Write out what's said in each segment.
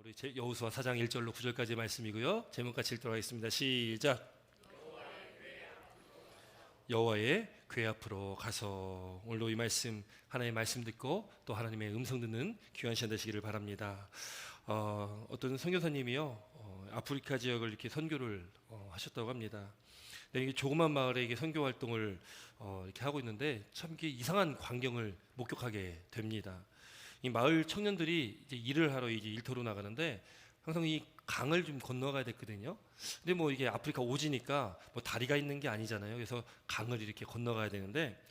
우리 여호수아 4장 1절로 9절까지 말씀이고요. 제목 같이 읽도록 하겠습니다. 시작. 여호와의 궤 앞으로 가서. 오늘도 이 말씀, 하나님의 말씀 듣고 또 하나님의 음성 듣는 귀한 시간 되시기를 바랍니다. 어떤 선교사님이요, 아프리카 지역을 이렇게 선교를 하셨다고 합니다. 이게 조그만 마을에 이게 선교 활동을 이렇게 하고 있는데 참 이게 이상한 광경을 목격하게 됩니다. 이 마을 청년들이 이제 일을 하러 이제 일터로 나가는데 항상 이 강을 좀 건너가야 됐거든요. 근데 뭐 이게 아프리카 오지니까 뭐 다리가 있는 게 아니잖아요. 그래서 강을 이렇게 건너가야 되는데,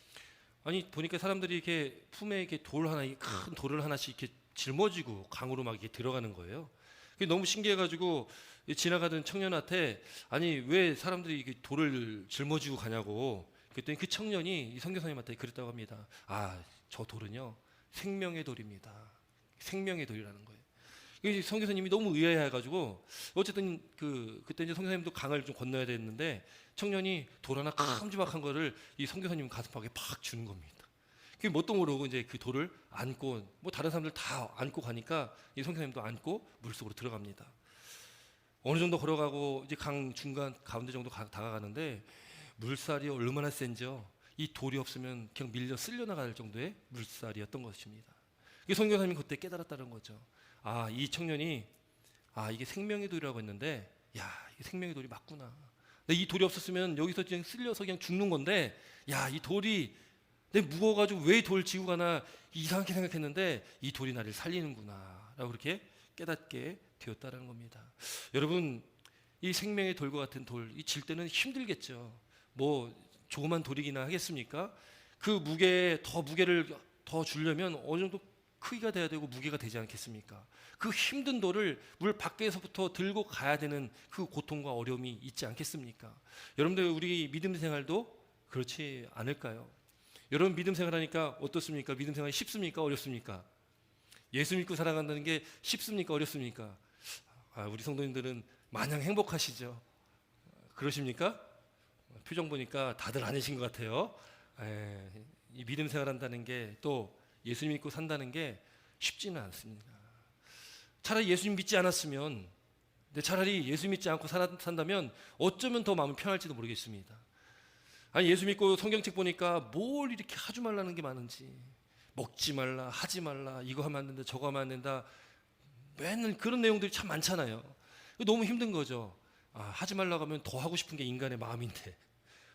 아니 보니까 사람들이 이렇게 품에 이렇게 돌 하나, 큰 돌을 하나씩 이렇게 짊어지고 강으로 막 이렇게 들어가는 거예요. 그게 너무 신기해가지고 지나가던 청년한테 아니 왜 사람들이 이게 돌을 짊어지고 가냐고 그랬더니 그 청년이 이 선교사님한테 그랬다고 합니다. 아, 저 돌은요 생명의 돌입니다. 생명의 돌이라는 거예요. 선교사님이 너무 의아해가지고 어쨌든 그때 이제 선교사님도 강을 좀 건너야 됐는데 청년이 돌 하나 큼지막한 거를 이 선교사님 가슴팍에 팍 주는 겁니다. 그게 뭣도 모르고 이제 그 돌을 안고, 뭐 다른 사람들 다 안고 가니까 이 선교사님도 안고 물속으로 들어갑니다. 어느 정도 걸어가고 이제 강 중간 가운데 정도 다가가는데 물살이 얼마나 센지요. 이 돌이 없으면 그냥 밀려 쓸려 나갈 정도의 물살이었던 것입니다. 선교사님이 그때 깨달았다는 거죠. 아, 이 청년이 이게 생명의 돌이라고 했는데, 야, 이게 생명의 돌이 맞구나. 근데 이 돌이 없었으면 여기서 그냥 쓸려서 그냥 죽는 건데, 야, 이 돌이 내 무거워가지고 왜 돌 지고 가나 이상하게 생각했는데 이 돌이 나를 살리는구나 라고 그렇게 깨닫게 되었다는 겁니다. 여러분, 이 생명의 돌과 같은 돌, 이 질 때는 힘들겠죠. 뭐 조그만 돌이기나 하겠습니까? 그 무게를 더 주려면 어느 정도 크기가 돼야 되고 무게가 되지 않겠습니까? 그 힘든 돌을 물 밖에서부터 들고 가야 되는 그 고통과 어려움이 있지 않겠습니까? 여러분들, 우리 믿음 생활도 그렇지 않을까요? 여러분, 믿음 생활하니까 어떻습니까? 믿음 생활이 쉽습니까? 어렵습니까? 예수 믿고 살아간다는 게 쉽습니까? 어렵습니까? 우리 성도님들은 마냥 행복하시죠? 그러십니까? 표정 보니까 다들 아니신 것 같아요. 이 믿음 생활한다는 게, 또 예수님 믿고 산다는 게 쉽지는 않습니다. 차라리 예수님 믿지 않았으면, 차라리 예수 믿지 않고 산다면 어쩌면 더 마음이 편할지도 모르겠습니다. 아니, 예수 믿고 성경책 보니까 뭘 이렇게 하지 말라는 게 많은지, 먹지 말라, 하지 말라, 이거 하면 안 된다, 저거 하면 안 된다, 맨날 그런 내용들이 참 많잖아요. 너무 힘든 거죠. 하지 말라고 하면 더 하고 싶은 게 인간의 마음인데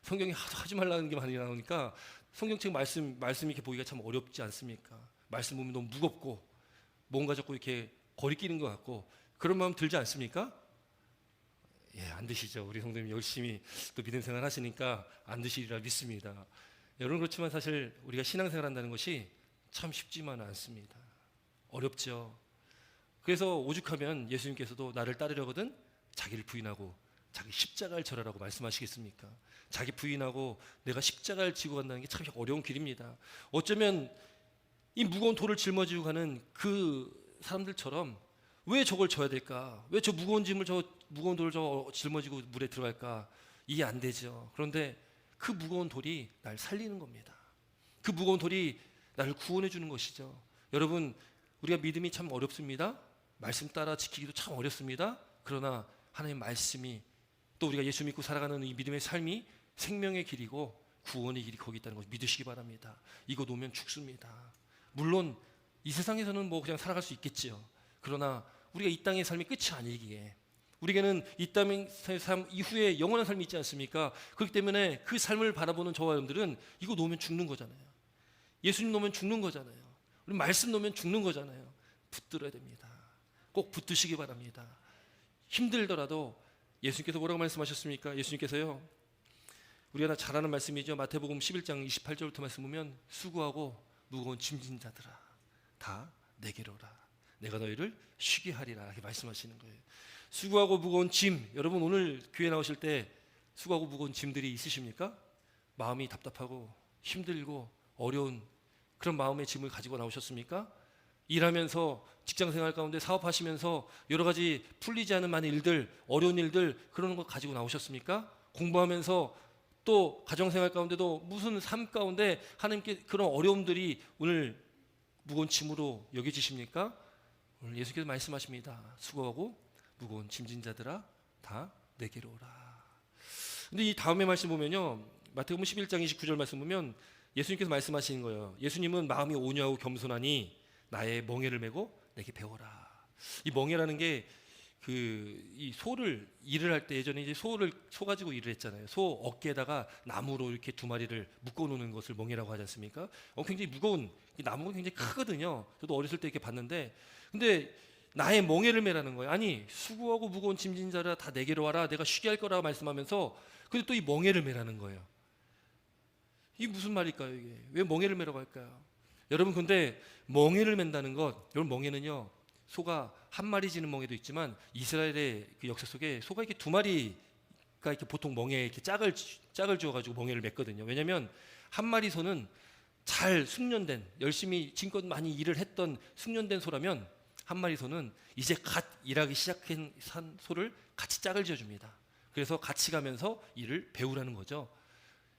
성경이 하지 말라는 게 많이 나오니까 성경책 말씀 이렇게 보기가 참 어렵지 않습니까? 말씀 보면 너무 무겁고 뭔가 자꾸 이렇게 거리끼는 것 같고 그런 마음 들지 않습니까? 안 드시죠. 우리 성도님 열심히 또 믿음 생활 하시니까 안 드시리라 믿습니다. 여러분, 그렇지만 사실 우리가 신앙생활 한다는 것이 참 쉽지만은 않습니다. 어렵죠. 그래서 오죽하면 예수님께서도 나를 따르려거든 자기를 부인하고 자기 십자가를 져라라고 말씀하시겠습니까? 자기 부인하고 내가 십자가를 지고 간다는 게 참 어려운 길입니다. 어쩌면 이 무거운 돌을 짊어지고 가는 그 사람들처럼 왜 저걸 져야 될까? 왜 저 무거운 돌을 짊어지고 물에 들어갈까? 이해 안 되죠. 그런데 그 무거운 돌이 날 살리는 겁니다. 그 무거운 돌이 나를 구원해 주는 것이죠. 여러분, 우리가 믿음이 참 어렵습니다. 말씀 따라 지키기도 참 어렵습니다. 그러나 하나님의 말씀이, 또 우리가 예수 믿고 살아가는 이 믿음의 삶이 생명의 길이고 구원의 길이 거기 있다는 것을 믿으시기 바랍니다. 이거 놓으면 죽습니다. 물론 이 세상에서는 뭐 그냥 살아갈 수 있겠지요. 그러나 우리가 이 땅의 삶이 끝이 아니기에 우리에게는 이 땅의 삶 이후에 영원한 삶이 있지 않습니까? 그렇기 때문에 그 삶을 바라보는 저와 여러분들은 이거 놓으면 죽는 거잖아요. 예수님 놓으면 죽는 거잖아요. 우리 말씀 놓으면 죽는 거잖아요. 붙들어야 됩니다. 꼭 붙드시기 바랍니다. 힘들더라도 예수님께서 뭐라고 말씀하셨습니까? 예수님께서요, 우리가 잘 아는 말씀이죠. 마태복음 11장 28절부터 말씀 보면 수고하고 무거운 짐진 자들아 다 내게로 오라. 내가 너희를 쉬게 하리라. 이렇게 말씀하시는 거예요. 수고하고 무거운 짐. 여러분, 오늘 교회 나오실 때 수고하고 무거운 짐들이 있으십니까? 마음이 답답하고 힘들고 어려운 그런 마음의 짐을 가지고 나오셨습니까? 일하면서 직장생활 가운데 사업하시면서 여러 가지 풀리지 않은 많은 일들, 어려운 일들, 그런 거 가지고 나오셨습니까? 공부하면서 또 가정생활 가운데도 무슨 삶 가운데 하나님께 그런 어려움들이 오늘 무거운 짐으로 여겨지십니까? 오늘 예수께서 말씀하십니다. 수고하고 무거운 짐진 자들아 다 내게로 오라. 근데 이 다음에 말씀 보면요, 마태복음 11장 29절 말씀 보면 예수님께서 말씀하시는 거예요. 예수님은 마음이 온유하고 겸손하니 나의 멍에를 메고 내게 배워라. 이 멍에라는 게 이 소를 일을 할 때 예전에 이제 소 가지고 일을 했잖아요. 소 어깨에다가 나무로 이렇게 두 마리를 묶어 놓는 것을 멍에라고 하지 않습니까? 굉장히 무거운, 이 나무가 굉장히 크거든요. 저도 어렸을 때 이렇게 봤는데, 근데 나의 멍에를 메라는 거예요. 아니, 수고하고 무거운 짐진 자라 다 내게로 와라, 내가 쉬게 할 거라고 말씀하면서, 근데 또 이 멍에를 메라는 거예요. 이게 무슨 말일까요? 이게 왜 멍에를 메라고 할까요? 여러분, 근데 멍에를 맨다는 것, 여러분, 멍에는요, 소가 한 마리 지는 멍에도 있지만 이스라엘의 그 역사 속에 소가 이렇게 두 마리가 이렇게 보통 멍에에 이렇게 짝을 주어가지고 멍에를 맺거든요. 왜냐하면 한 마리 소는 잘 숙련된, 열심히 지금껏 많이 일을 했던 숙련된 소라면, 한 마리 소는 이제 갓 일하기 시작한 소를 같이 짝을 지어줍니다. 그래서 같이 가면서 일을 배우라는 거죠.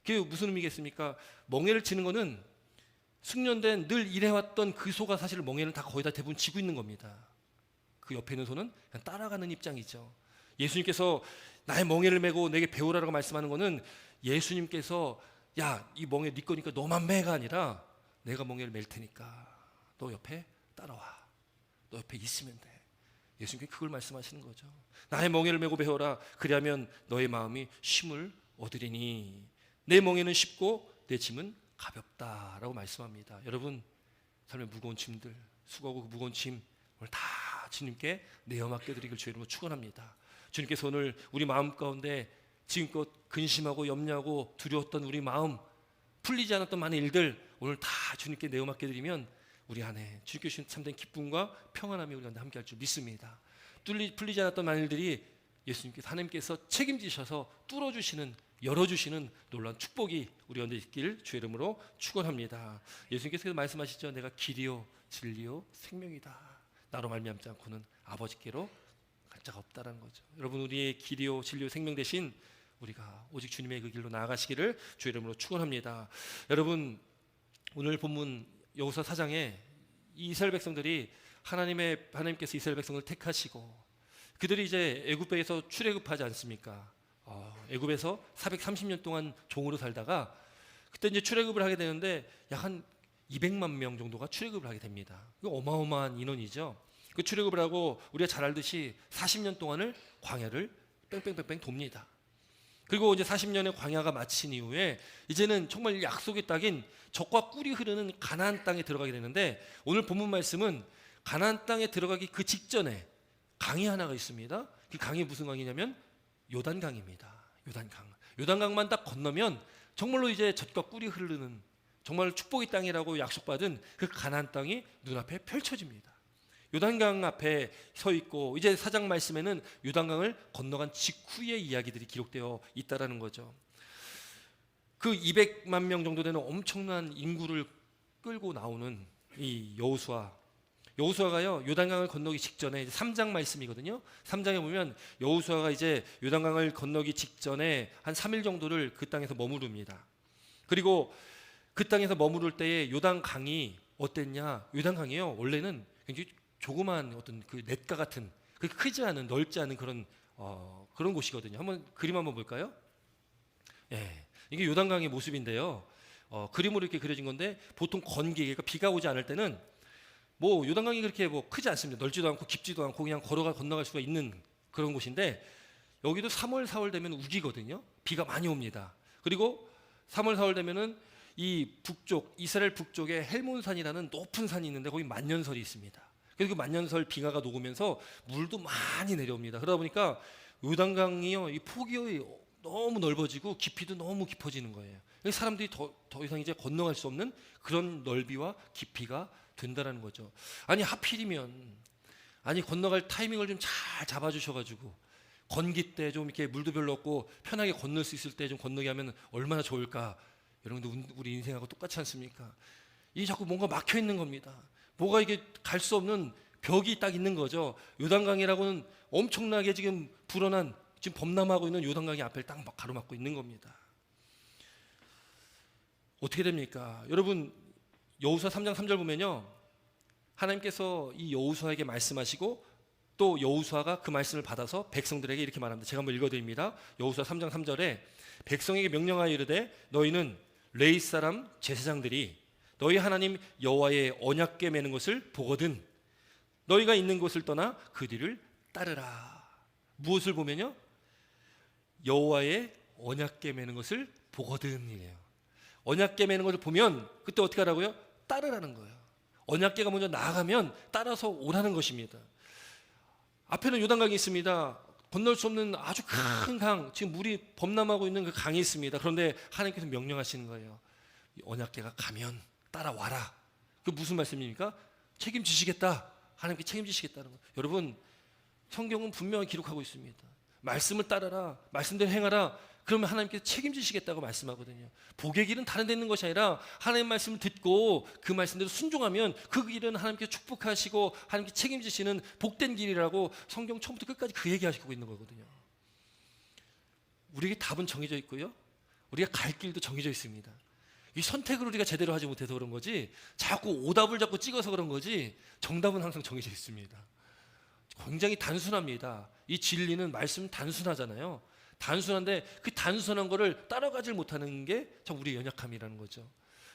그게 무슨 의미겠습니까? 멍에를 치는 거는 숙련된, 늘 일해왔던 그 소가 사실 멍에는 다 거의 다 대부분 지고 있는 겁니다. 그 옆에 있는 소는 그냥 따라가는 입장이죠. 예수님께서 나의 멍에를 메고 내게 배우라라고 말씀하는 거는, 예수님께서 야, 이 멍에 네 거니까 너만 매가 아니라 내가 멍에를 맬 테니까 너 옆에 따라와. 너 옆에 있으면 돼. 예수님께 그걸 말씀하시는 거죠. 나의 멍에를 메고 배워라. 그리하면 너의 마음이 쉼을 얻으리니 내 멍에는 쉽고 내 짐은 가볍다라고 말씀합니다. 여러분, 삶의 무거운 짐들, 수고하고 그 무거운 짐 오늘 다 주님께 내어 맡겨드리길 주의 이름으로 축원합니다. 주님께서 오늘 우리 마음 가운데 지금껏 근심하고 염려하고 두려웠던 우리 마음, 풀리지 않았던 많은 일들 오늘 다 주님께 내어 맡겨드리면 우리 안에 주님께 주신 참된 기쁨과 평안함이 우리 가운데 함께할 줄 믿습니다. 풀리지 않았던 많은 일들이 예수님께서, 하나님께서 책임지셔서 뚫어주시는, 열어주시는 놀라운 축복이 우리 가운데 있길 주의 이름으로 축원합니다. 예수님께서 말씀하시죠. 내가 길이요 진리요 생명이다. 나로 말미암지 않고는 아버지께로 갈 자가 없다라는 거죠. 여러분, 우리의 길이요 진리요 생명 대신 우리가 오직 주님의 그 길로 나아가시기를 주의 이름으로 축원합니다. 여러분, 오늘 본문 여호수아 4장에 이스라엘 백성들이 하나님께서 이스라엘 백성을 택하시고 그들이 이제 애굽에서 출애굽하지 않습니까? 애굽에서 430년 동안 종으로 살다가 그때 이제 출애굽을 하게 되는데 약 한 200만 명 정도가 출애굽을 하게 됩니다. 이거 어마어마한 인원이죠. 그 출애굽을 하고 우리가 잘 알듯이 40년 동안을 광야를 뺑뺑뺑뺑 돕니다. 그리고 이제 40년의 광야가 마친 이후에 이제는 정말 약속의 땅인 젖과 꿀이 흐르는 가나안 땅에 들어가게 되는데, 오늘 본문 말씀은 가나안 땅에 들어가기 그 직전에 강이 하나가 있습니다. 그 강이 무슨 강이냐면 요단강입니다. 요단강만 딱 건너면 정말로 이제 젖과 꿀이 흐르는 정말 축복의 땅이라고 약속받은 그 가나안 땅이 눈앞에 펼쳐집니다. 요단강 앞에 서 있고, 이제 4장 말씀에는 요단강을 건너간 직후의 이야기들이 기록되어 있다라는 거죠. 그 200만 명 정도 되는 엄청난 인구를 끌고 나오는 이 여호수아가요, 요단강을 건너기 직전에, 이제 3장 말씀이거든요. 3장에 보면 여호수아가 이제 요단강을 건너기 직전에 한 3일 정도를 그 땅에서 머무릅니다. 그리고 그 땅에서 머무를 때에 요단강이 어땠냐? 요단강이요, 원래는 굉장히 조그만 어떤 그 냇가 같은, 그 크지 않은, 넓지 않은 그런 곳이거든요. 그림 한번 볼까요? 예, 이게 요단강의 모습인데요. 그림으로 이렇게 그려진 건데, 보통 그러니까 비가 오지 않을 때는 뭐 요단강이 그렇게 뭐 크지 않습니다. 넓지도 않고 깊지도 않고 그냥 건너갈 수가 있는 그런 곳인데, 여기도 3월, 4월 되면 우기거든요. 비가 많이 옵니다. 그리고 3월, 4월 되면은 이 이스라엘 북쪽에 헬몬산이라는 높은 산이 있는데 거기 만년설이 있습니다. 그래서 그 만년설 빙하가 녹으면서 물도 많이 내려옵니다. 그러다 보니까 요단강이요, 이 폭이 너무 넓어지고 깊이도 너무 깊어지는 거예요. 사람들이 더 이상 이제 건너갈 수 없는 그런 넓이와 깊이가 된다라는 거죠. 아니, 하필이면 건너갈 타이밍을 좀 잘 잡아주셔가지고 건기 때 좀 이렇게 물도 별로 없고 편하게 건널 수 있을 때 좀 건너게 하면 얼마나 좋을까. 여러분들, 우리 인생하고 똑같지 않습니까? 이 자꾸 뭔가 막혀 있는 겁니다. 뭐가 이게 갈 수 없는 벽이 딱 있는 거죠. 요단강이라고는 엄청나게 지금 불어난, 지금 범람하고 있는 요단강의 앞을 딱 막 가로막고 있는 겁니다. 어떻게 됩니까? 여러분, 여호수아 3장 3절 보면요, 하나님께서 이 여호수아에게 말씀하시고 또 여호수아가 그 말씀을 받아서 백성들에게 이렇게 말합니다. 제가 한번 읽어드립니다. 여호수아 3장 3절에 백성에게 명령하여 이르되 너희는 레위 사람 제사장들이 너희 하나님 여호와의 언약궤 매는 것을 보거든 너희가 있는 곳을 떠나 그 뒤를 따르라. 무엇을 보면요? 여호와의 언약궤 매는 것을 보거든이래요. 언약궤 매는 것을 보면 그때 어떻게 하라고요? 따르라는 거예요. 언약궤가 먼저 나아가면 따라서 오라는 것입니다. 앞에는 요단강이 있습니다. 건널 수 없는 아주 큰 강, 지금 물이 범람하고 있는 그 강이 있습니다. 그런데 하나님께서 명령하시는 거예요. 언약궤가 가면 따라와라. 그 무슨 말씀입니까? 책임지시겠다. 하나님께 책임지시겠다는 거예요. 여러분, 성경은 분명히 기록하고 있습니다. 말씀을 따르라, 말씀대로 행하라. 그러면 하나님께서 책임지시겠다고 말씀하거든요. 복의 길은 다른 데 있는 것이 아니라 하나님의 말씀을 듣고 그 말씀대로 순종하면 그 길은 하나님께서 축복하시고 하나님께 책임지시는 복된 길이라고 성경 처음부터 끝까지 그 얘기하시고 있는 거거든요. 우리에게 답은 정해져 있고요. 우리가 갈 길도 정해져 있습니다. 이 선택을 우리가 제대로 하지 못해서 그런 거지 자꾸 오답을 자꾸 찍어서 그런 거지 정답은 항상 정해져 있습니다. 굉장히 단순합니다. 이 진리는 말씀은 단순하잖아요. 단순한데 그 단순한 거를 따라가질 못하는 게 참 우리의 연약함이라는 거죠.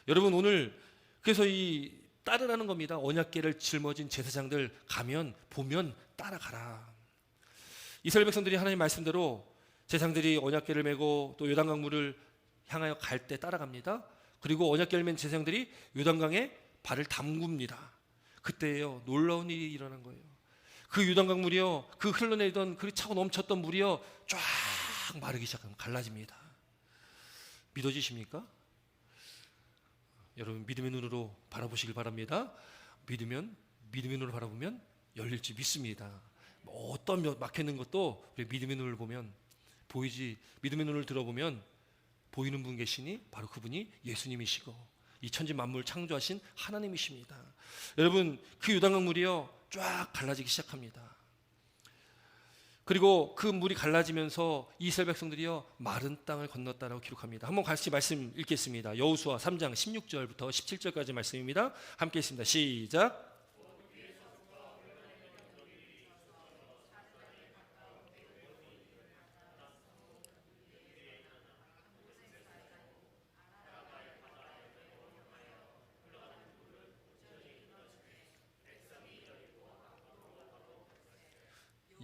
여러분 오늘 그래서 이 따르라는 겁니다. 언약궤를 짊어진 제사장들 가면 보면 따라가라. 이스라엘 백성들이 하나님 말씀대로 제사장들이 언약궤를 메고 또 요단강 물을 향하여 갈 때 따라갑니다. 그리고 언약궤를 맨 제사장들이 요단강에 발을 담굽니다. 그때예요 놀라운 일이 일어난 거예요. 그 요단강 물이요, 그 흘러내리던 그 차고 넘쳤던 물이요 쫙 마르기 시작하면 갈라집니다. 믿어지십니까? 여러분 믿음의 눈으로 바라보시길 바랍니다. 믿으면 믿음의 눈으로 바라보면 열릴지 믿습니다. 어떤 막혀있는 것도 우리 믿음의 눈을 보면 보이지, 믿음의 눈을 들어보면 보이는 분 계시니 바로 그분이 예수님이시고 이 천지 만물 창조하신 하나님이십니다. 여러분 그 요단강 물이요 쫙 갈라지기 시작합니다. 그리고 그 물이 갈라지면서 이스라엘 백성들이요 마른 땅을 건넜다라고 기록합니다. 한번 같이 말씀 읽겠습니다. 여호수아 3장 16절부터 17절까지 말씀입니다. 함께 읽습니다. 시작.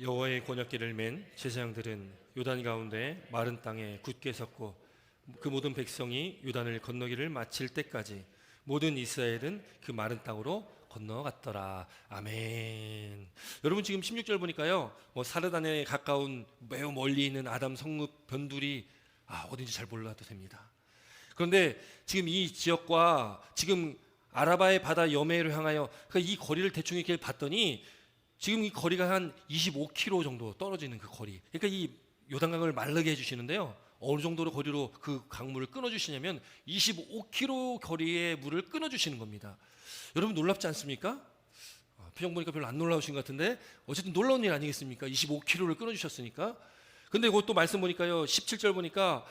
여호와의 권약궤를 맨 제사장들은 요단 가운데 마른 땅에 굳게 섰고 그 모든 백성이 요단을 건너기를 마칠 때까지 모든 이스라엘은 그 마른 땅으로 건너갔더라. 아멘. 여러분 지금 16절 보니까요 사르단에 가까운 매우 멀리 있는 아담 성읍 변두리 어딘지 잘 몰라도 됩니다. 그런데 지금 이 지역과 지금 아라바의 바다 여매를 향하여 이 거리를 대충 이렇게 봤더니 지금 이 거리가 한 25km 정도 떨어지는 그 거리. 그러니까 이 요단강을 마르게 해주시는데요. 어느 정도로 거리로 그 강물을 끊어주시냐면 25km 거리의 물을 끊어주시는 겁니다. 여러분 놀랍지 않습니까? 표정 보니까 별로 안 놀라우신 것 같은데 어쨌든 놀라운 일 아니겠습니까? 25km를 끊어주셨으니까. 근데 그것도 말씀 보니까요. 17절 보니까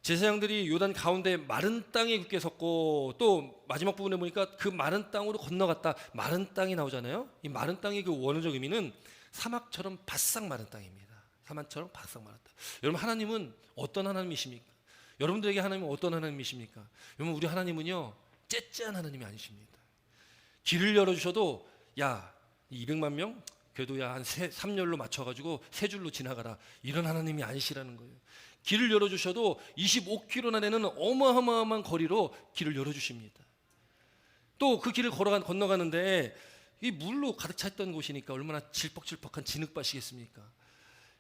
제사장들이 요단 가운데 마른 땅에 굳게 섰고 또 마지막 부분에 보니까 그 마른 땅으로 건너갔다. 마른 땅이 나오잖아요. 이 마른 땅의 그 원어적 의미는 사막처럼 바싹 마른 땅입니다. 사막처럼 바싹 마른 땅. 여러분 하나님은 어떤 하나님이십니까? 여러분들에게 하나님은 어떤 하나님이십니까? 여러분 우리 하나님은요 째째한 하나님이 아니십니다. 길을 열어주셔도 야 200만 명 그래도 야 한 3열로 맞춰가지고 3줄로 지나가라 이런 하나님이 아니시라는 거예요. 길을 열어주셔도 25km나 되는 어마어마한 거리로 길을 열어주십니다. 또 그 길을 건너가는데 이 물로 가득 찼던 곳이니까 얼마나 질퍽질퍽한 진흙밭이겠습니까?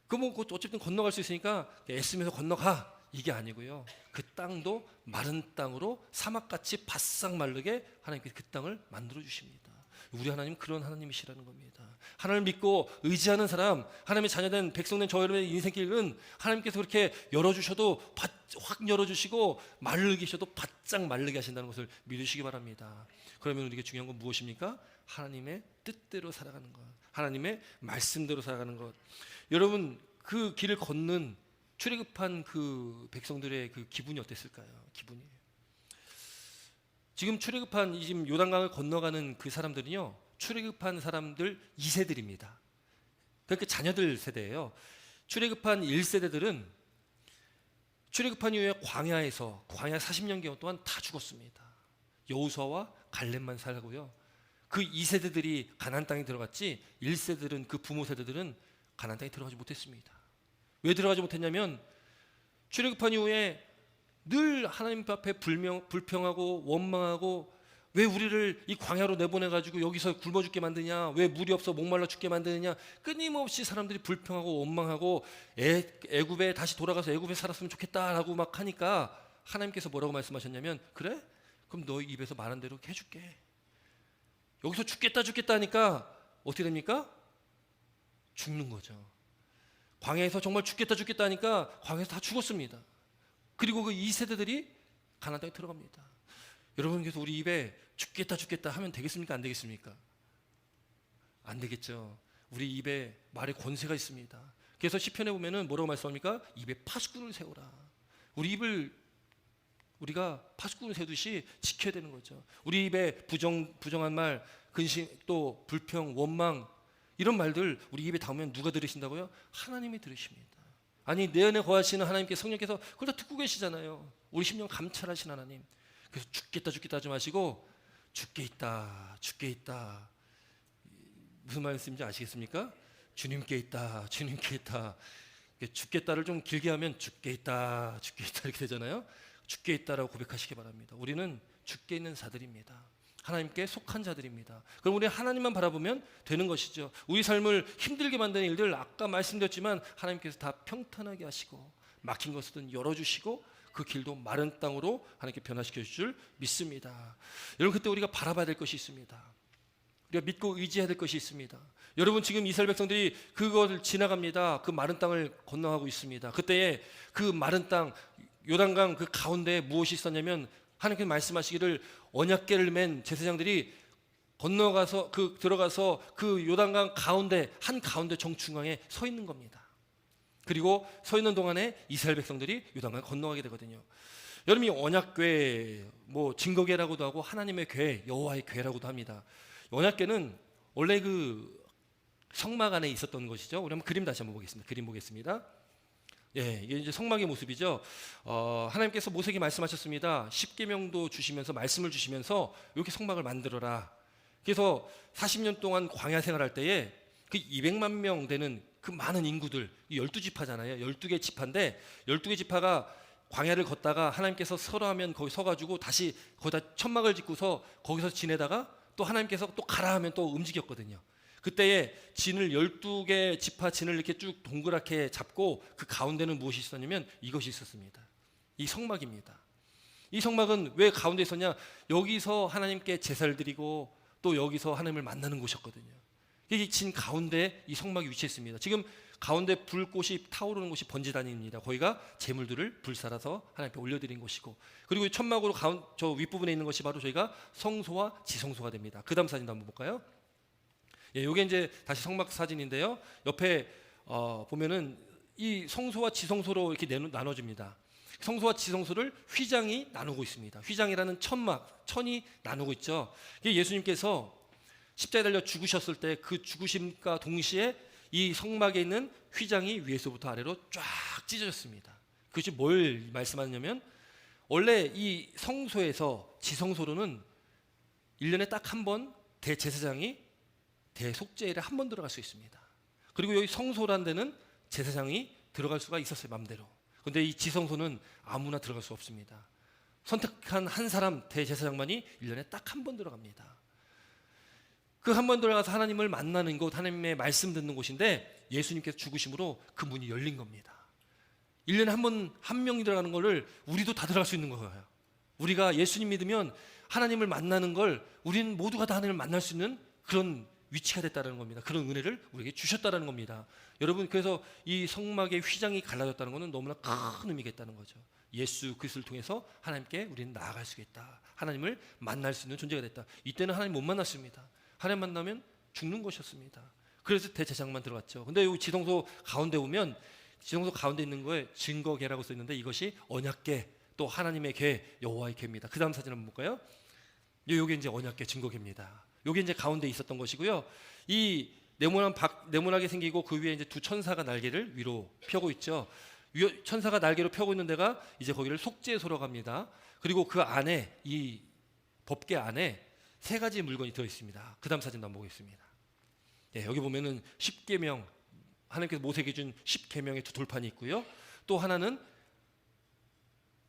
그뭐 어쨌든 건너갈 수 있으니까 애쓰면서 건너가 이게 아니고요. 그 땅도 마른 땅으로 사막같이 바싹 마르게 하나님께서 그 땅을 만들어 주십니다. 우리 하나님은 그런 하나님이시라는 겁니다. 하나님을 믿고 의지하는 사람, 하나님의 자녀된 백성된 저 여러분의 인생길은 하나님께서 그렇게 열어주셔도 확 열어주시고 마르게 하셔도 바짝 마르게 하신다는 것을 믿으시기 바랍니다. 그러면 우리에게 중요한 건 무엇입니까? 하나님의 뜻대로 살아가는 것, 하나님의 말씀대로 살아가는 것. 여러분 그 길을 걷는 출애굽한 그 백성들의 그 기분이 어땠을까요? 기분이 지금 출애굽한 지금 요단강을 건너가는 그 사람들은요 출애굽한 사람들 2세들입니다. 그러니까 자녀들 세대예요. 출애굽한 1세대들은 출애굽한 이후에 광야 40년경 동안 다 죽었습니다. 여호수아와 갈렙만 살고요. 그 2세대들이 가나안 땅에 들어갔지 1세들은 그 부모 세대들은 가나안 땅에 들어가지 못했습니다. 왜 들어가지 못했냐면 출애굽한 이후에 늘 하나님 앞에 불평하고 원망하고 왜 우리를 이 광야로 내보내가지고 여기서 굶어 죽게 만드냐, 왜 물이 없어 목말라 죽게 만드느냐, 끊임없이 사람들이 불평하고 원망하고 애굽에 다시 돌아가서 애굽에 살았으면 좋겠다라고 막 하니까 하나님께서 뭐라고 말씀하셨냐면, 그래? 그럼 너 입에서 말한 대로 해줄게. 여기서 죽겠다 하니까 어떻게 됩니까? 죽는 거죠. 광야에서 정말 죽겠다 하니까 광야에서 다 죽었습니다. 그리고 그 2세대들이 가나안 땅에 들어갑니다. 여러분께서 우리 입에 죽겠다 하면 되겠습니까? 안 되겠습니까? 안 되겠죠. 우리 입에 말의 권세가 있습니다. 그래서 시편에 보면은 뭐라고 말씀합니까? 입에 파수꾼을 세우라. 우리 입을 우리가 파수꾼을 세우듯이 지켜야 되는 거죠. 우리 입에 부정한 말, 근심, 또 불평, 원망 이런 말들 우리 입에 닿으면 누가 들으신다고요? 하나님이 들으십니다. 아니 내 안에 거하시는 하나님께 성령께서 그걸 다 듣고 계시잖아요. 우리 심령 감찰하신 하나님. 그래서 죽겠다 하지 마시고 죽게 있다. 무슨 말씀인지 아시겠습니까? 주님께 있다. 죽겠다를 좀 길게 하면 죽게 있다 이렇게 되잖아요. 죽게 있다라고 고백하시기 바랍니다. 우리는 죽게 있는 자들입니다. 하나님께 속한 자들입니다. 그럼 우리 하나님만 바라보면 되는 것이죠. 우리 삶을 힘들게 만드는 일들 아까 말씀드렸지만 하나님께서 다 평탄하게 하시고 막힌 것은 열어주시고 그 길도 마른 땅으로 하나님께 변화시켜 주실 줄 믿습니다. 여러분 그때 우리가 바라봐야 될 것이 있습니다. 우리가 믿고 의지해야 될 것이 있습니다. 여러분 지금 이스라엘 백성들이 그것을 지나갑니다. 그 마른 땅을 건너가고 있습니다. 그때에 그 마른 땅 요단강 그 가운데에 무엇이 있었냐면 하나님께서 말씀하시기를 언약궤를 맨 제사장들이 건너가서 들어가서 그 요단강 가운데 한가운데 정중앙에 서 있는 겁니다. 그리고 서 있는 동안에 이스라엘 백성들이 요단강을 건너가게 되거든요. 여러분 이 언약궤 증거궤라고도 하고 하나님의 궤, 여호와의 궤라고도 합니다. 언약궤는 원래 그 성막 안에 있었던 것이죠. 우리 한번 그림 다시 한번 보겠습니다. 그림 보겠습니다. 예, 이게 이제 성막의 모습이죠. 하나님께서 모세에게 말씀하셨습니다. 십계명도 주시면서 말씀을 주시면서 이렇게 성막을 만들어라. 그래서 40년 동안 광야 생활할 때에 그 200만 명 되는 그 많은 인구들, 12지파잖아요. 12개 지파인데 12개 지파가 광야를 걷다가 하나님께서 서라 하면 거기 서가지고 다시 거기다 천막을 짓고서 거기서 지내다가 또 하나님께서 또 가라 하면 또 움직였거든요. 그때에 진을 12개 지파 진을 이렇게 쭉 동그랗게 잡고 그 가운데는 무엇이 있었냐면 이것이 있었습니다. 이 성막입니다. 이 성막은 왜 가운데 있었냐? 여기서 하나님께 제사를 드리고 또 여기서 하나님을 만나는 곳이었거든요. 이 진 가운데 이 성막이 위치했습니다. 지금 가운데 불꽃이 타오르는 곳이 번제단입니다. 거기가 제물들을 불살아서 하나님께 올려드린 곳이고, 그리고 천막으로 저 윗부분에 있는 것이 바로 저희가 성소와 지성소가 됩니다. 그 다음 사진도 한번 볼까요? 예, 이게 이제 다시 성막 사진인데요. 옆에 보면은 이 성소와 지성소로 이렇게 나눠집니다. 성소와 지성소를 휘장이 나누고 있습니다. 휘장이라는 천이 나누고 있죠. 이게 예수님께서 십자가에 달려 죽으셨을 때 그 죽으심과 동시에 이 성막에 있는 휘장이 위에서부터 아래로 쫙 찢어졌습니다. 그것이 뭘 말씀하냐면 원래 이 성소에서 지성소로는 1년에 딱 한 번 대제사장이 대속죄일에 한 번 들어갈 수 있습니다. 그리고 여기 성소라는 데는 제사장이 들어갈 수가 있었어요, 맘대로. 그런데 이 지성소는 아무나 들어갈 수 없습니다. 선택한 한 사람 대제사장만이 1년에 딱 한 번 들어갑니다. 그 한 번 들어가서 하나님을 만나는 곳, 하나님의 말씀 듣는 곳인데 예수님께서 죽으심으로 그 문이 열린 겁니다. 1년에 한 명이 들어가는 거를 우리도 다 들어갈 수 있는 거예요. 우리가 예수님 믿으면 하나님을 만나는 걸 우리는 모두가 다 하나님을 만날 수 있는 그런 위치가 됐다는 겁니다. 그런 은혜를 우리에게 주셨다는 겁니다. 여러분, 그래서 이 성막의 휘장이 갈라졌다는 것은 너무나 큰 의미가 있다는 거죠. 예수 그리스도를 통해서 하나님께 우리는 나아갈 수 있다. 하나님을 만날 수 있는 존재가 됐다. 이때는 하나님 못 만났습니다. 하나님 만나면 죽는 것이었습니다. 그래서 대제사장만 들어갔죠. 근데 여기 지성소 가운데 보면 지성소 가운데 있는 거에 증거궤라고 써 있는데 이것이 언약궤, 또 하나님의 궤, 여호와의 궤입니다. 그 다음 사진 한번 볼까요? 이게 이제 언약궤 증거궤입니다. 요게 이제 가운데 있었던 것이고요. 이 네모나게 생기고 그 위에 이제 두 천사가 날개를 위로 펴고 있죠. 천사가 날개로 펴고 있는 데가 이제 거기를 속죄소라고 합니다. 그리고 그 안에 이 법궤 안에 세 가지 물건이 들어 있습니다. 그다음 사진 한번 보겠습니다. 예, 여기 보면은 10계명, 하나님께서 모세에게 준 10계명의 두 돌판이 있고요. 또 하나는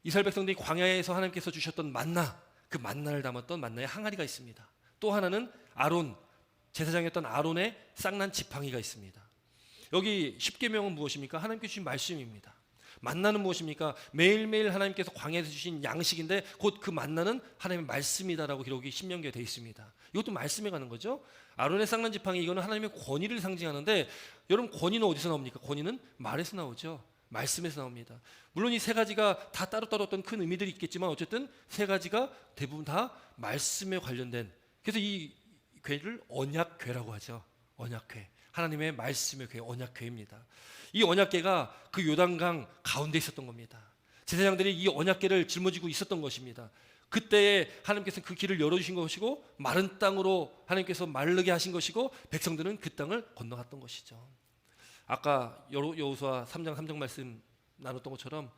이스라엘 백성들이 광야에서 하나님께서 주셨던 만나, 그 만나를 담았던 만나의 항아리가 있습니다. 또 하나는 아론, 제사장이었던 아론의 쌍난 지팡이가 있습니다. 여기 10계명은 무엇입니까? 하나님께서 주신 말씀입니다. 만나는 무엇입니까? 매일매일 하나님께서 광야에서 주신 양식인데 곧 그 만나는 하나님의 말씀이다라고 기록이 신명기에 되어 있습니다. 이것도 말씀에 가는 거죠. 아론의 쌍난 지팡이, 이거는 하나님의 권위를 상징하는데, 여러분 권위는 어디서 나옵니까? 권위는 말에서 나오죠. 말씀에서 나옵니다. 물론 이 세 가지가 다 따로따로 어떤 큰 의미들이 있겠지만 어쨌든 세 가지가 대부분 다 말씀에 관련된, 그래서 이 궤를 언약궤라고 하죠. 언약궤, 하나님의 말씀의 궤, 언약궤입니다. 이 언약궤가 그 요단강 가운데 있었던 겁니다. 제사장들이 이 언약궤를 짊어지고 있었던 것입니다. 그때에 하나님께서는 그 길을 열어주신 것이고 마른 땅으로 하나님께서 마르게 하신 것이고 백성들은 그 땅을 건너갔던 것이죠. 아까 여호수아 3장 3절 말씀 나눴던 것처럼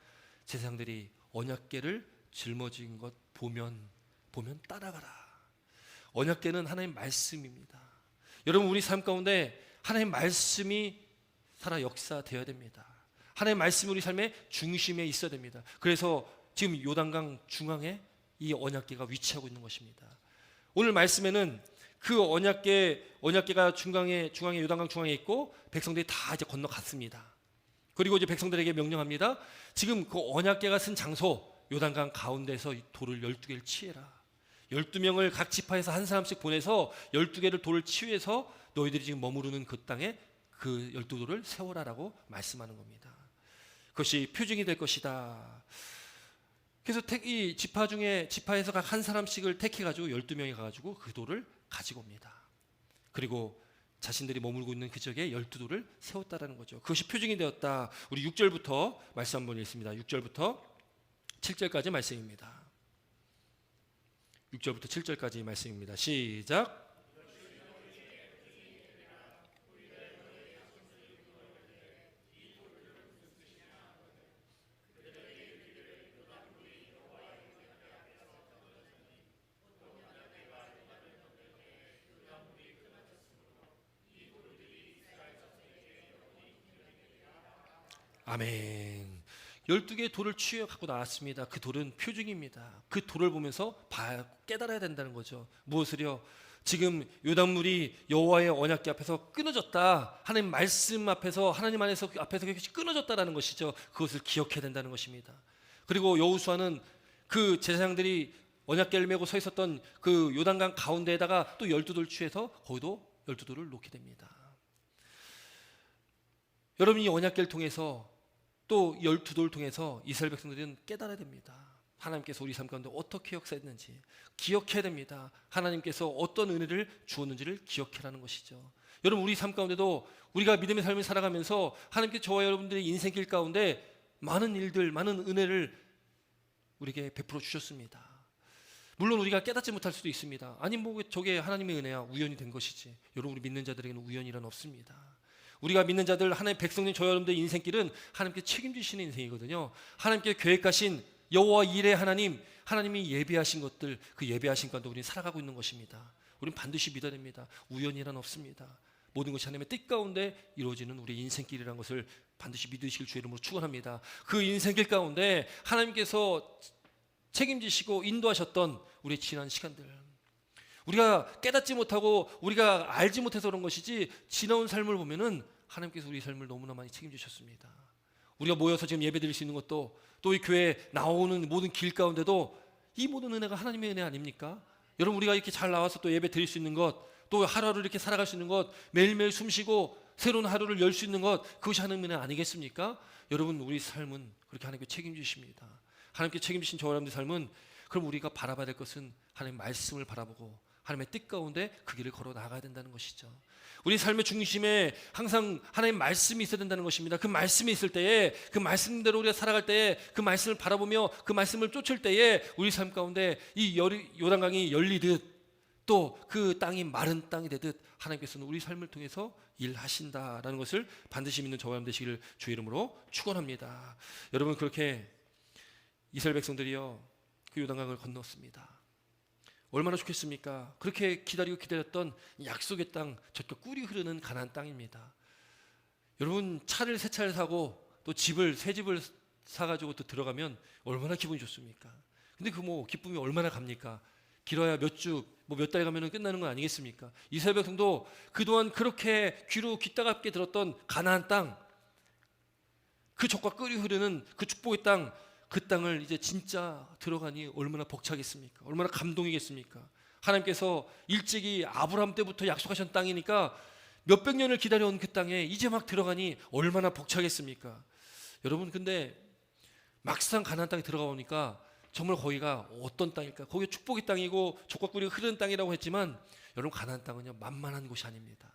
제사장들이 언약궤를 짊어진 것 보면 따라가라. 언약궤는 하나님의 말씀입니다. 여러분, 우리 삶 가운데 하나님의 말씀이 살아 역사되어야 됩니다. 하나님의 말씀이 우리 삶의 중심에 있어야 됩니다. 그래서 지금 요단강 중앙에 이 언약궤가 위치하고 있는 것입니다. 오늘 말씀에는 그 언약궤가 중앙에 요단강 중앙에 있고 백성들이 다 이제 건너갔습니다. 그리고 이제 백성들에게 명령합니다. 지금 그 언약궤가 쓴 장소 요단강 가운데서 이 돌을 12개를 치해라. 12명을 각 지파에서 한 사람씩 보내서 12개를 돌을 치유해서 너희들이 지금 머무르는 그 땅에 그 12돌을 세워라라고 말씀하는 겁니다. 그것이 표징이 될 것이다. 그래서 이 지파에서 각 한 사람씩을 택해가지고 12명이 가가지고 그 돌을 가지고 옵니다. 그리고 자신들이 머물고 있는 그 지역에 12돌을 세웠다라는 거죠. 그것이 표징이 되었다. 우리 6절부터 말씀 한번 읽습니다. 6절부터 7절까지 말씀입니다. 6절부터 7절까지 말씀입니다. 시작. 아멘. 12개의 돌을 취해 갖고 나왔습니다. 그 돌은 표징입니다. 그 돌을 보면서 깨달아야 된다는 거죠. 무엇을요? 지금 요단물이 여호와의 언약궤 앞에서 끊어졌다. 하나님 말씀 앞에서, 하나님 앞에서 그것이 끊어졌다라는 것이죠. 그것을 기억해야 된다는 것입니다. 그리고 여호수아는 그 제사장들이 언약궤를 메고 서 있었던 그 요단강 가운데에다가 또 12돌 취해서 거기도 12돌을 놓게 됩니다. 여러분이 이 언약궤를 통해서 또 12돌을 통해서 이스라엘 백성들은 깨달아야 됩니다. 하나님께서 우리 삶 가운데 어떻게 역사했는지 기억해야 됩니다. 하나님께서 어떤 은혜를 주었는지를 기억해라는 것이죠. 여러분, 우리 삶 가운데도 우리가 믿음의 삶을 살아가면서 하나님께서 저와 여러분들의 인생길 가운데 많은 일들, 많은 은혜를 우리에게 베풀어 주셨습니다. 물론 우리가 깨닫지 못할 수도 있습니다. 아니 저게 하나님의 은혜야, 우연이 된 것이지. 여러분, 우리 믿는 자들에게는 우연이란 없습니다. 우리가 믿는 자들, 하나님의 백성님, 저와 여러분들의 인생길은 하나님께 책임지시는 인생이거든요. 하나님께 계획하신 여호와 일의 하나님이 예배하신 것들, 그 예배하신 가운데 우리는 살아가고 있는 것입니다. 우리는 반드시 믿어야 됩니다. 우연이란 없습니다. 모든 것이 하나님의 뜻 가운데 이루어지는 우리 인생길이라는 것을 반드시 믿으실 주의 이름으로 축원합니다. 그 인생길 가운데 하나님께서 책임지시고 인도하셨던 우리의 지난 시간들, 우리가 깨닫지 못하고 우리가 알지 못해서 그런 것이지, 지나온 삶을 보면은 하나님께서 우리 삶을 너무나 많이 책임지셨습니다. 우리가 모여서 지금 예배 드릴 수 있는 것도, 또 이 교회에 나오는 모든 길 가운데도 이 모든 은혜가 하나님의 은혜 아닙니까? 여러분, 우리가 이렇게 잘 나와서 또 예배 드릴 수 있는 것, 또 하루하루 이렇게 살아갈 수 있는 것, 매일매일 숨쉬고 새로운 하루를 열 수 있는 것, 그것이 하나님의 은혜 아니겠습니까? 여러분, 우리 삶은 그렇게 하나님께 책임지십니다. 하나님께 책임지신 저와 여러분의 삶은, 그럼 우리가 바라봐야 될 것은 하나님의 말씀을 바라보고 하나님의 뜻 가운데 그 길을 걸어 나가야 된다는 것이죠. 우리 삶의 중심에 항상 하나님의 말씀이 있어야 된다는 것입니다. 그 말씀이 있을 때에, 그 말씀대로 우리가 살아갈 때에, 그 말씀을 바라보며 그 말씀을 쫓을 때에 우리 삶 가운데 이 요단강이 열리듯 또 그 땅이 마른 땅이 되듯 하나님께서는 우리 삶을 통해서 일하신다라는 것을 반드시 믿는 저와 여러분 되시기를 주의 이름으로 축원합니다. 여러분, 그렇게 이스라엘 백성들이요 그 요단강을 건넜습니다. 얼마나 좋겠습니까? 그렇게 기다리고 기다렸던 약속의 땅, 젖과 꿀이 흐르는 가나안 땅입니다. 여러분, 차를 새 차를 사고 또 새 집을 사가지고 또 들어가면 얼마나 기분이 좋습니까? 근데 그 기쁨이 얼마나 갑니까? 길어야 몇 주, 몇 달 가면 끝나는 건 아니겠습니까? 이스라엘 백성도 그동안 그렇게 귀로 귀따갑게 들었던 가나안 땅, 그 젖과 꿀이 흐르는 그 축복의 땅, 그 땅을 이제 진짜 들어가니 얼마나 벅차겠습니까? 얼마나 감동이겠습니까? 하나님께서 일찍이 아브라함 때부터 약속하신 땅이니까 몇백 년을 기다려온 그 땅에 이제 막 들어가니 얼마나 벅차겠습니까? 여러분, 근데 막상 가나안 땅에 들어가 보니까 정말 거기가 어떤 땅일까? 거기 축복의 땅이고 젖과 꿀이 흐르는 땅이라고 했지만 여러분, 가나안 땅은요 만만한 곳이 아닙니다.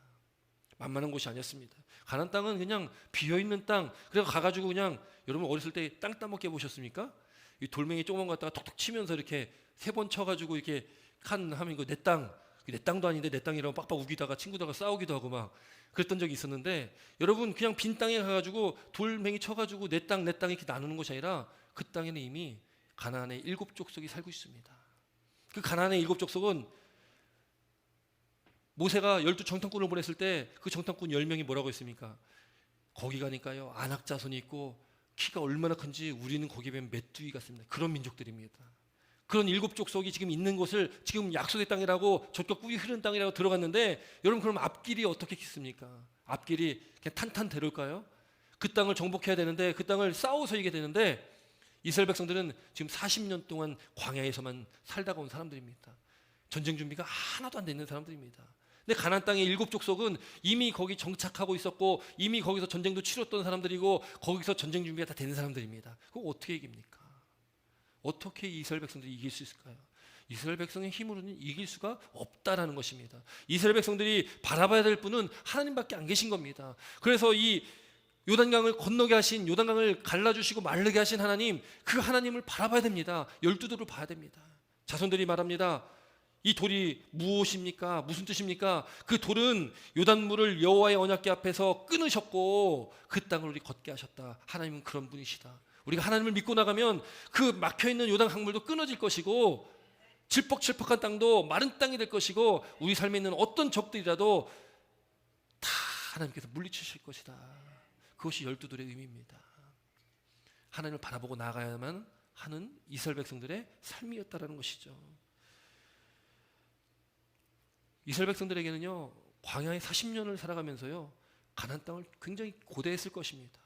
만만한 곳이 아니었습니다. 가나안 땅은 그냥 비어있는 땅. 그래서 가가지고 그냥, 여러분 어렸을 때 땅 따먹게 보셨습니까? 이 돌멩이 조그만 거 갖다가 톡톡 치면서 이렇게 3번 쳐가지고 이렇게 하면 이거 내 땅, 내 땅도 아닌데 내 땅이라고 빡빡 우기다가 친구들과 싸우기도 하고 막 그랬던 적이 있었는데, 여러분 그냥 빈 땅에 가가지고 돌멩이 쳐가지고 내 땅 이렇게 나누는 것이 아니라 그 땅에는 이미 가나안의 7족속이 살고 있습니다. 그 가나안의 7족속은 모세가 12정탐꾼을 보냈을 때 그 정탐꾼 10명이 뭐라고 했습니까? 거기 가니까요 안악 자손이 있고 키가 얼마나 큰지 우리는 거기 에 메뚜기 같습니다. 그런 민족들입니다. 그런 7족속이 지금 있는 곳을 지금 약속의 땅이라고, 젖과 꿀이 흐르는 땅이라고 들어갔는데, 여러분 그럼 앞길이 어떻게 있습니까? 앞길이 그냥 탄탄대로일까요? 그 땅을 정복해야 되는데, 그 땅을 싸워서 이기게 되는데, 이스라엘 백성들은 지금 40년 동안 광야에서만 살다가 온 사람들입니다. 전쟁 준비가 하나도 안 돼 있는 사람들입니다. 근데 가나안 땅의 7족속은 이미 거기 정착하고 있었고 이미 거기서 전쟁도 치렀던 사람들이고 거기서 전쟁 준비가 다 된 사람들입니다. 그거 어떻게 이깁니까? 어떻게 이스라엘 백성들이 이길 수 있을까요? 이스라엘 백성의 힘으로는 이길 수가 없다라는 것입니다. 이스라엘 백성들이 바라봐야 될 분은 하나님밖에 안 계신 겁니다. 그래서 이 요단강을 건너게 하신, 요단강을 갈라주시고 마르게 하신 하나님, 그 하나님을 바라봐야 됩니다. 12돌을 봐야 됩니다. 자손들이 말합니다. 이 돌이 무엇입니까? 무슨 뜻입니까? 그 돌은 요단물을 여호와의 언약궤 앞에서 끊으셨고 그 땅을 우리 걷게 하셨다. 하나님은 그런 분이시다. 우리가 하나님을 믿고 나가면 그 막혀있는 요단 강물도 끊어질 것이고 질퍽질퍽한 땅도 마른 땅이 될 것이고 우리 삶에 있는 어떤 적들이라도 다 하나님께서 물리치실 것이다. 그것이 12돌의 의미입니다. 하나님을 바라보고 나아가야만 하는 이스라엘 백성들의 삶이었다라는 것이죠. 이스라엘 백성들에게는요 광야에 40년을 살아가면서요 가나안 땅을 굉장히 고대했을 것입니다.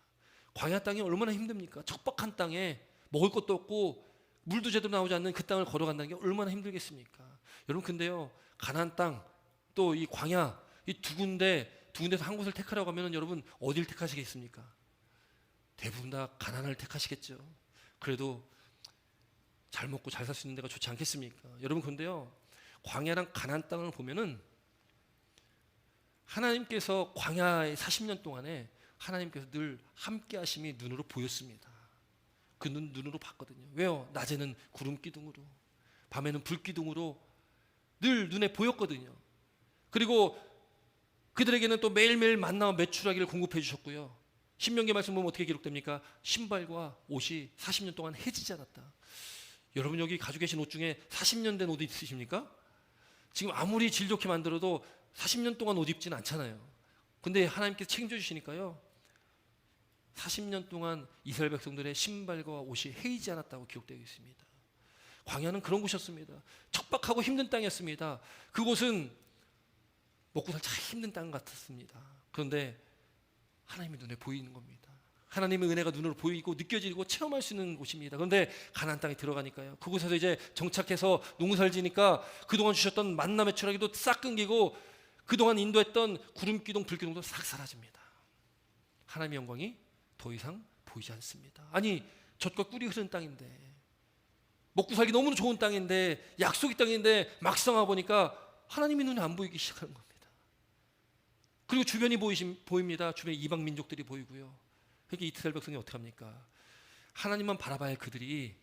광야 땅이 얼마나 힘듭니까? 척박한 땅에 먹을 것도 없고 물도 제대로 나오지 않는 그 땅을 걸어간다는 게 얼마나 힘들겠습니까? 여러분, 근데요 가나안 땅 또 이 광야 이 두 군데서 한 곳을 택하라고 하면 여러분 어디를 택하시겠습니까? 대부분 다 가나안을 택하시겠죠. 그래도 잘 먹고 잘 살 수 있는 데가 좋지 않겠습니까? 여러분, 근데요 광야랑 가나안 땅을 보면은 하나님께서 광야의 40년 동안에 하나님께서 늘 함께 하심이 눈으로 보였습니다. 그 눈으로 봤거든요. 왜요? 낮에는 구름 기둥으로, 밤에는 불 기둥으로 늘 눈에 보였거든요. 그리고 그들에게는 또 매일매일 만나와 메추라기를 공급해 주셨고요. 신명기 말씀 보면 어떻게 기록됩니까? 신발과 옷이 40년 동안 해지지 않았다. 여러분, 여기 가지고 계신 옷 중에 40년 된 옷 있으십니까? 지금 아무리 질 좋게 만들어도 40년 동안 옷 입지는 않잖아요. 근데 하나님께서 책임져 주시니까요 40년 동안 이스라엘 백성들의 신발과 옷이 해이지 않았다고 기록되어 있습니다. 광야는 그런 곳이었습니다. 척박하고 힘든 땅이었습니다. 그곳은 먹고 살기 참 힘든 땅 같았습니다. 그런데 하나님의 눈에 보이는 겁니다. 하나님의 은혜가 눈으로 보이고 느껴지고 체험할 수 있는 곳입니다. 그런데 가나안 땅에 들어가니까요 그곳에서 이제 정착해서 농사를 지니까 그동안 주셨던 만나 메추라기도 싹 끊기고 그동안 인도했던 구름기둥 불기둥도 싹 사라집니다. 하나님의 영광이 더 이상 보이지 않습니다. 아니, 젖과 꿀이 흐르는 땅인데, 먹고 살기 너무 좋은 땅인데, 약속의 땅인데 막상 와보니까 하나님의 눈에 안 보이기 시작하는 겁니다. 그리고 주변이 보입니다. 주변에 이방 민족들이 보이고요. 그러니까 이스라엘 백성이 어떻게 합니까? 하나님만 바라봐야 할 그들이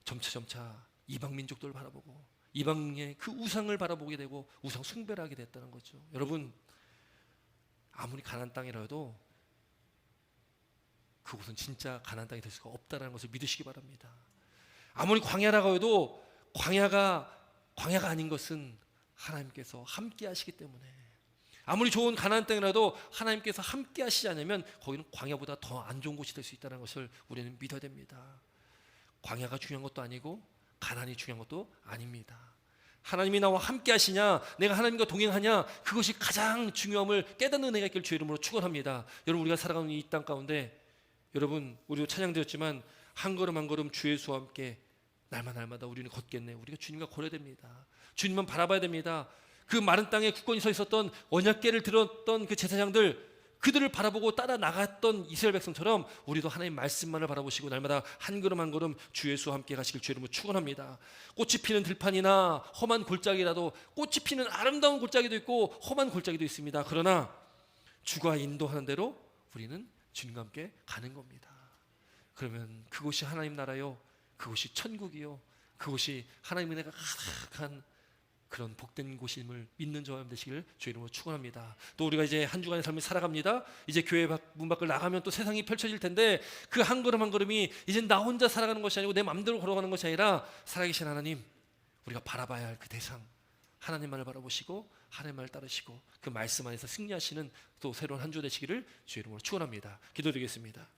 점차 이방 민족들을 바라보고 이방의 그 우상을 바라보게 되고 우상 숭배를 하게 됐다는 거죠. 여러분, 아무리 가나안 땅이라도 그곳은 진짜 가나안 땅이 될 수가 없다는 것을 믿으시기 바랍니다. 아무리 광야라고 해도 광야가 아닌 것은 하나님께서 함께 하시기 때문에, 아무리 좋은 가나안 땅이라도 하나님께서 함께 하시지 않으면 거기는 광야보다 더 안 좋은 곳이 될 수 있다는 것을 우리는 믿어야 됩니다. 광야가 중요한 것도 아니고 가나안이 중요한 것도 아닙니다. 하나님이 나와 함께 하시냐, 내가 하나님과 동행하냐, 그것이 가장 중요함을 깨닫는 은혜가 있길 주의 이름으로 축원합니다. 여러분, 우리가 살아가는 이 땅 가운데, 여러분, 우리도 찬양드렸지만 한 걸음 한 걸음 주 예수와 함께 날마다 우리는 걷겠네. 우리가 주님과 걸어야 됩니다. 주님만 바라봐야 됩니다. 그 마른 땅에 굳건히 서 있었던 언약궤를 들었던 그 제사장들, 그들을 바라보고 따라 나갔던 이스라엘 백성처럼 우리도 하나님 말씀만을 바라보시고 날마다 한 걸음 한 걸음 주 예수와 함께 가시길 주의 이름으로 축원합니다. 꽃이 피는 들판이나 험한 골짜기라도, 꽃이 피는 아름다운 골짜기도 있고 험한 골짜기도 있습니다. 그러나 주가 인도하는 대로 우리는 주님과 함께 가는 겁니다. 그러면 그곳이 하나님 나라요, 그곳이 천국이요, 그곳이 하나님의 은혜가 가득한 그런 복된 곳임을 믿는 저와 여러분 되시기를 주의 이름으로 축원합니다. 또 우리가 이제 한 주간의 삶을 살아갑니다. 이제 교회 문 밖을 나가면 또 세상이 펼쳐질 텐데, 그 한 걸음 한 걸음이 이제 나 혼자 살아가는 것이 아니고 내 마음대로 걸어가는 것이 아니라 살아계신 하나님, 우리가 바라봐야 할 그 대상, 하나님만을 바라보시고 하나님만을 따르시고 그 말씀 안에서 승리하시는 또 새로운 한 주 되시기를 주의 이름으로 축원합니다. 기도드리겠습니다.